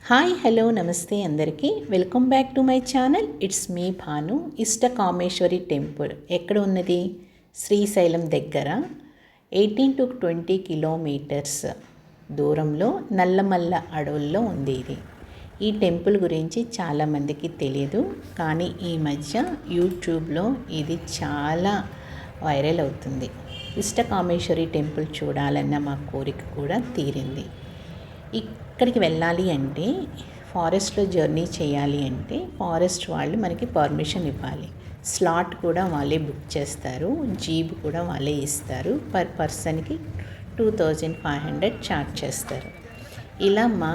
Hi hello నమస్తే అందరికీ welcome back to my channel. It's me Bhanu. Ishtakameshwari temple ఎక్కడ ఉన్నది? శ్రీశైలం దగ్గర 18 to 20 కిలోమీటర్స్ దూరంలో నల్లమల్ల అడవుల్లో ఉంది ఇది. ఈ టెంపుల్ గురించి చాలామందికి తెలియదు, కానీ ఈ మధ్య యూట్యూబ్లో ఇది చాలా వైరల్ అవుతుంది. ఇష్టకామేశ్వరి టెంపుల్ చూడాలన్న మా కోరిక కూడా తీరింది. ఇక్కడికి వెళ్ళాలి అంటే, ఫారెస్ట్లో జర్నీ చేయాలి అంటే ఫారెస్ట్ వాళ్ళు మనకి పర్మిషన్ ఇవ్వాలి. స్లాట్ కూడా వాళ్ళే బుక్ చేస్తారు, జీప్ కూడా వాళ్ళే ఇస్తారు. పర్ పర్సన్కి 2500 ఛార్జ్ చేస్తారు. ఇలా మా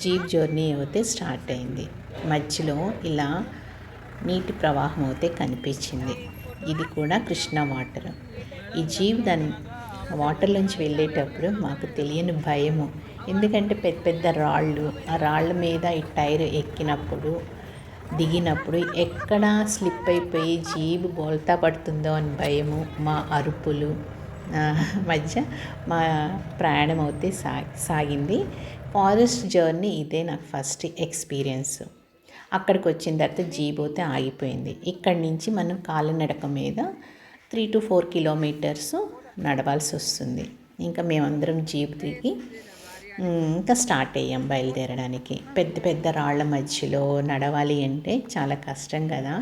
జీప్ జర్నీ అయితే స్టార్ట్ అయింది. మధ్యలో ఇలా నీటి ప్రవాహం అయితే కనిపించింది. ఇది కూడా కృష్ణా వాటర్. ఈ జీప్ దాని వాటర్లోంచి వెళ్ళేటప్పుడు మాకు తెలియని భయము. ఎందుకంటే పెద్ద పెద్ద రాళ్ళు, ఆ రాళ్ళ మీద ఈ టైర్ ఎక్కినప్పుడు దిగినప్పుడు ఎక్కడ స్లిప్ అయిపోయి జీబు బోల్తా పడుతుందో అని భయము, మా అరుపులు మధ్య మా ప్రయాణం అయితే సాగింది. ఫారెస్ట్ జర్నీ ఇదే నాకు ఫస్ట్ ఎక్స్పీరియన్స్. అక్కడికి వచ్చిన తర్వాత జీబు అయితే ఆగిపోయింది. ఇక్కడి నుంచి మనం కాలినడక మీద 3 to 4 కిలోమీటర్స్ నడవాల్సి వస్తుంది. ఇంకా మేమందరం జీప్ దిగి ఇంకా స్టార్ట్ అయ్యాం బయలుదేరడానికి. పెద్ద పెద్ద రాళ్ల మధ్యలో నడవాలి అంటే చాలా కష్టం కదా.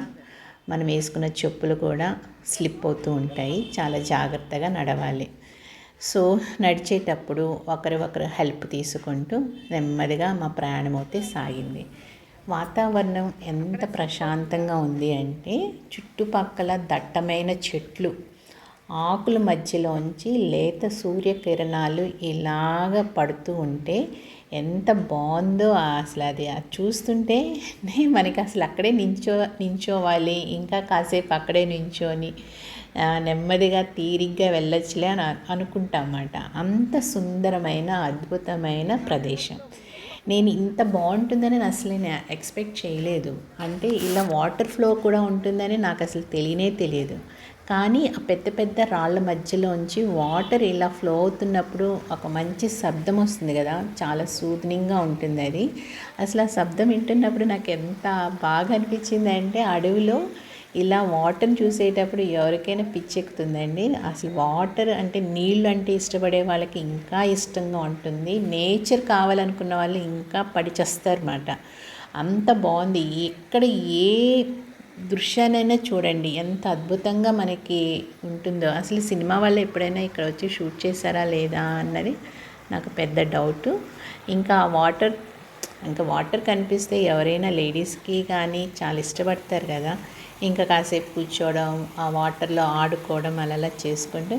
మనం వేసుకున్న చెప్పులు కూడా స్లిప్ అవుతూ ఉంటాయి, చాలా జాగ్రత్తగా నడవాలి. సో నడిచేటప్పుడు ఒకరు హెల్ప్ తీసుకుంటూ నెమ్మదిగా మా ప్రయాణం అయితే సాగింది. వాతావరణం ఎంత ప్రశాంతంగా ఉంది అంటే, చుట్టుపక్కల దట్టమైన చెట్లు, ఆకుల మధ్యలోంచి లేత సూర్యకిరణాలు ఇలాగ పడుతూ ఉంటే ఎంత బాగుందో అసలు. అది చూస్తుంటే మనకి అసలు అక్కడే నించోవాలి, ఇంకా కాసేపు అక్కడే నించోని నెమ్మదిగా తీరిగ్గా వెళ్ళొచ్చులే అని అనుకుంటామన్నమాట. అంత సుందరమైన అద్భుతమైన ప్రదేశం. నేను ఇంత బాగుంటుందని అసలు నేను ఎక్స్పెక్ట్ చేయలేదు. అంటే ఇలా వాటర్ ఫ్లో కూడా ఉంటుందని నాకు అసలు తెలియదు. కానీ ఆ పెద్ద పెద్ద రాళ్ళ మధ్యలోంచి వాటర్ ఇలా ఫ్లో అవుతున్నప్పుడు ఒక మంచి శబ్దం వస్తుంది కదా, చాలా సూదనింగ్గా ఉంటుంది అది. అసలు ఆ శబ్దం వింటున్నప్పుడు నాకు ఎంత బాగా అనిపించింది అంటే, అడవిలో ఇలా వాటర్ని చూసేటప్పుడు ఎవరికైనా పిచ్చెక్కుతుందండి. అసలు వాటర్ అంటే, నీళ్ళు అంటే ఇష్టపడే వాళ్ళకి ఇంకా ఇష్టంగా ఉంటుంది. నేచర్ కావాలనుకున్న వాళ్ళు ఇంకా పడిచేస్తారన్నమాట. అంత బాగుంది. ఎక్కడ ఏ దృశ్యానైనా చూడండి ఎంత అద్భుతంగా మనకి ఉంటుందో. అసలు సినిమా వాళ్ళు ఎప్పుడైనా ఇక్కడ వచ్చి షూట్ చేశారా లేదా అన్నది నాకు పెద్ద డౌటు. ఇంకా వాటర్ కనిపిస్తే ఎవరైనా లేడీస్కి కానీ చాలా ఇష్టపడతారు కదా. ఇంకా కాసేపు కూర్చోవడం, ఆ వాటర్లో ఆడుకోవడం అలా చేసుకుంటూ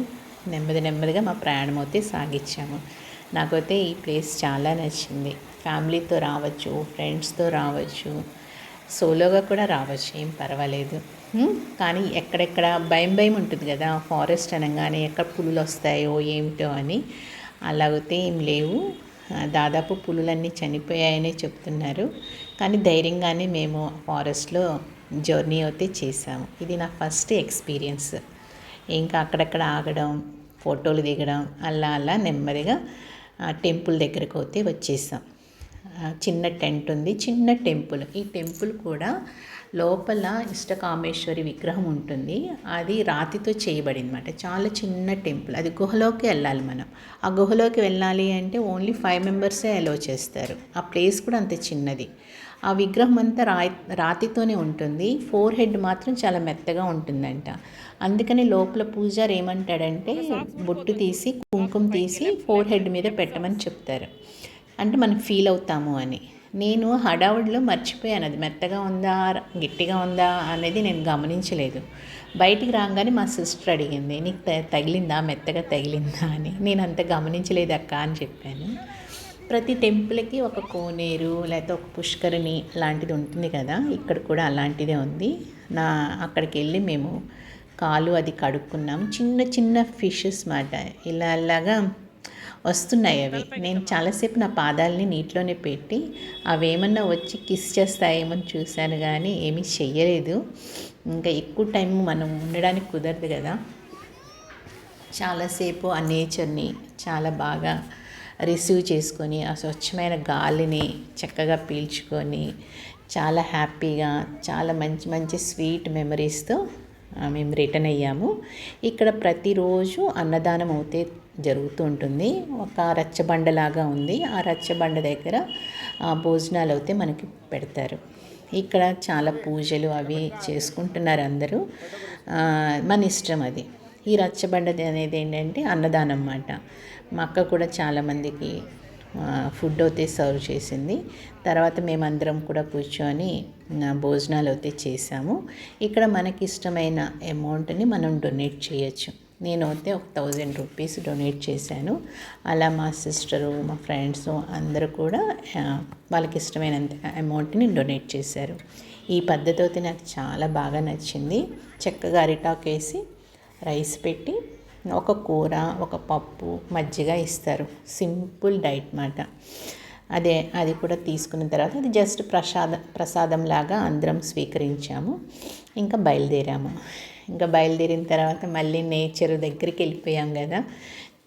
నెమ్మదిగా మా ప్రయాణం అయితే సాగించాము. నాకైతే ఈ ప్లేస్ చాలా నచ్చింది. ఫ్యామిలీతో రావచ్చు, ఫ్రెండ్స్తో రావచ్చు, సోలోగా కూడా రావచ్చు, ఏం పర్వాలేదు. కానీ ఎక్కడెక్కడ భయం ఉంటుంది కదా ఫారెస్ట్ అనగానే, ఎక్కడ పులులు వస్తాయో ఏమిటో అని. అలాగైతే ఏం లేవు. దాదాపు పులులన్నీ చనిపోయాయనే చెప్తున్నారు. కానీ ధైర్యంగానే మేము ఫారెస్ట్లో జర్నీ అయితే చేసాము. ఇది నా ఫస్ట్ ఎక్స్పీరియన్స్. ఇంకా అక్కడక్కడ ఆగడం, ఫోటోలు దిగడం, అలా నెమ్మదిగా టెంపుల్ దగ్గరకు అయితే వచ్చేసాం. చిన్న టెంట్ ఉంది, చిన్న టెంపుల్. ఈ టెంపుల్ కూడా లోపల ఇష్టకామేశ్వరి విగ్రహం ఉంటుంది. అది రాతితో చేయబడింది అన్నమాట. చాలా చిన్న టెంపుల్. అది గుహలోకి వెళ్ళాలి మనం. ఆ గుహలోకి వెళ్ళాలి అంటే ఓన్లీ 5 మెంబర్సే అలో చేస్తారు. ఆ ప్లేస్ కూడా అంత చిన్నది. ఆ విగ్రహం అంతా రాతితోనే ఉంటుంది. 4 హెడ్ మాత్రం చాలా మెత్తగా ఉంటుందంట. అందుకని లోపల పూజారి ఏమంటాడంటే, బొట్టు తీసి కుంకుమ తీసి 4 హెడ్ మీద పెట్టమని చెప్తారు. అంటే మనం ఫీల్ అవుతాము అని. నేను హడావుడిలో మర్చిపోయాను అది మెత్తగా ఉందా గట్టిగా ఉందా అనేది నేను గమనించలేదు. బయటికి రాగానే మా సిస్టర్ అడిగింది, నీకు తగిలిందా, మెత్తగా తగిలిందా అని. నేను అంత గమనించలేదు అక్క అని చెప్పాను. ప్రతి టెంపుల్కి ఒక కోనేరు లేకపోతే ఒక పుష్కరిణి లాంటిది ఉంటుంది కదా, ఇక్కడ కూడా అలాంటిదే ఉంది. అక్కడికి వెళ్ళి మేము కాలు అది కడుక్కున్నాం. చిన్న చిన్న ఫిషెస్ మాట ఇలాగా వస్తున్నాయి అవి. నేను చాలాసేపు నా పాదాలని నీటిలోనే పెట్టి అవేమన్నా వచ్చి కిస్ చేస్తాయేమో చూశాను, కానీ ఏమీ చెయ్యలేదు. ఇంకా ఎక్కువ టైం మనం ఉండడానికి కుదరదు కదా. చాలాసేపు ఆ నేచర్ని చాలా బాగా రిసీవ్ చేసుకొని ఆ స్వచ్ఛమైన గాలిని చక్కగా పీల్చుకొని చాలా హ్యాపీగా చాలా మంచి మంచి స్వీట్ మెమరీస్తో మేము రిటర్న్ అయ్యాము. ఇక్కడ ప్రతిరోజు అన్నదానం అవుతే జరుగుతూ ఉంటుంది. ఒక రచ్చబండలాగా ఉంది. ఆ రచ్చబండ దగ్గర భోజనాలు అయితే మనకి పెడతారు. ఇక్కడ చాలా పూజలు అవి చేసుకుంటున్నారు అందరూ. మన ఇష్టం అది. ఈ రచ్చబండ అనేది ఏంటంటే అన్నదానం అన్నమాట. మా అక్క కూడా చాలామందికి ఫుడ్ అయితే సర్వ్ చేసింది. తర్వాత మేమందరం కూడా కూర్చొని భోజనాలు అయితే చేసాము. ఇక్కడ మనకి ఇష్టమైన అమౌంట్ని మనం డొనేట్ చేయొచ్చు. నేను అయితే ఒక 1000 రూపీస్ డొనేట్ చేశాను. అలా మా సిస్టరు, మా ఫ్రెండ్స్ అందరూ కూడా వాళ్ళకి ఇష్టమైనంత అమౌంట్ని డొనేట్ చేశారు. ఈ పద్ధతి అయితే నాకు చాలా బాగా నచ్చింది. చక్కగా అరిటాకు వేసి రైస్ పెట్టి ఒక కూర, ఒక పప్పు, మజ్జిగ ఇస్తారు. సింపుల్ డైట్ మాట. అది కూడా తీసుకున్న తర్వాత అది జస్ట్ ప్రసాదం లాగా అందరం స్వీకరించాము. ఇంకా బయలుదేరిన తర్వాత మళ్ళీ నేచర్ దగ్గరికి వెళ్ళిపోయాం కదా.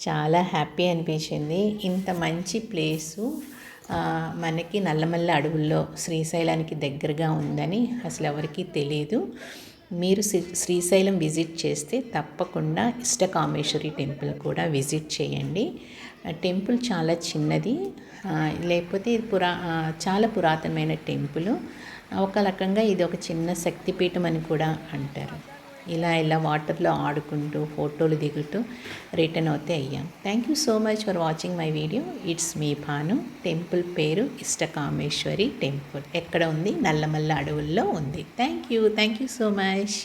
చాలా హ్యాపీ అనిపించింది. ఇంత మంచి ప్లేసు మనకి నల్లమల్ల అడవుల్లో శ్రీశైలానికి దగ్గరగా ఉందని అసలు ఎవరికీ తెలియదు. మీరు శ్రీశైలం విజిట్ చేస్తే తప్పకుండా ఇష్టకామేశ్వరి టెంపుల్ కూడా విజిట్ చేయండి. టెంపుల్ చాలా చిన్నది, లేకపోతే ఇది చాలా పురాతనమైన టెంపుల్. ఒక రకంగా ఇది ఒక చిన్న శక్తిపీఠం అని కూడా అంటారు. ఇలా వాటర్లో ఆడుకుంటూ ఫోటోలు దిగుతూ రిటర్న్ అవుతే అయ్యాం. Thank you so much for watching my video. It's me Bhanu. Temple పేరు ఇష్టకామేశ్వరి టెంపుల్. ఎక్కడ ఉంది? నల్లమల్ల అడవుల్లో ఉంది. Thank you so much.